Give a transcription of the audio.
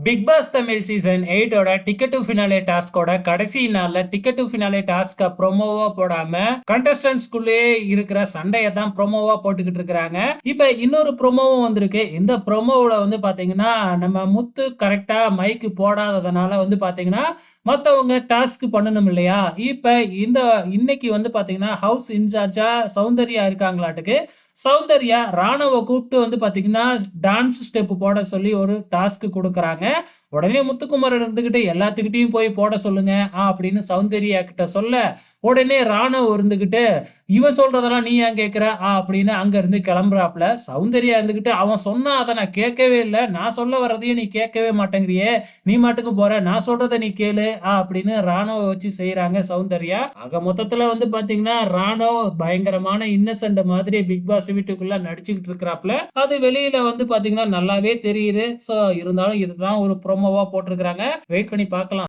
Big pass Tamil season 8 ஓட ticket to finale டாஸ்கோட கடைசி நாள்ல டிக்கெட் டு ஃபினாலே டாஸ்க ப்ரோமோவா போடாம கண்டஸ்டன்ட்ஸ்குள்ளேயே இருக்கிற சண்டைய தான் ப்ரோமோவா போட்டுக்கிட்டு இருக்காங்க. இப்ப இன்னொரு ப்ரோமோவும் வந்திருக்கு. இந்த ப்ரோமோவுல வந்து பாத்தீங்கன்னா நம்ம முத்து கரெக்டா மைக் போடாததுனால வந்து பாத்தீங்கன்னா மத்தவங்க டாஸ்க் பண்ணணும் இல்லையா? இப்ப இந்த இன்னைக்கு வந்து பாத்தீங்கன்னா ஹவுஸ் இன்சார்ஜா சௌந்தர்யா இருக்காங்களாட்டுக்கு. சௌந்தர்யா ராணவ கூப்பிட்டு வந்து பாத்தீங்கன்னா டான்ஸ் ஸ்டெப் போட சொல்லி ஒரு டாஸ்க் குடுக்குறாங்க. உடனே முத்துக்குமரன் இருந்துகிட்டு எல்லாத்துக்கிட்டயும் போய் போட சொல்லுங்க அப்படின்னு சௌந்தர்யா கிட்ட சொல்ல, உடனே ராணவ் இருந்துகிட்டு இவன் சொல்றதெல்லாம் நீ ஏன் கேட்கிற அப்படின்னு அங்க இருந்து கிளம்புறாப்ல. சௌந்தர்யா இருந்துகிட்டு அவன் சொன்னா அதை நான் கேட்கவே இல்லை, நான் சொல்ல வர்றதையும் நீ கேட்கவே மாட்டேங்கிறியே, நீ மாட்டுக்கு போற, நான் சொல்றதை நீ கேளு அப்படின்னு ராணுவ வச்சு செய்யறாங்க சௌந்தர்யா. ஆக மொத்தத்துல வந்து பாத்தீங்கன்னா ராணுவ பயங்கரமான இன்னசென்ட் மாதிரி பிக் பாஸ் வீட்டுக்குள்ள நடிச்சுக்கிட்டு இருக்கிறாப்ல. அது வெளியில வந்து பாத்தீங்கன்னா நல்லாவே தெரியுது. சோ இருந்தாலும் இதுதான் ஒரு ப்ரோமோவா போட்டிருக்கிறாங்க. வெயிட் பண்ணி பார்க்கலாம்.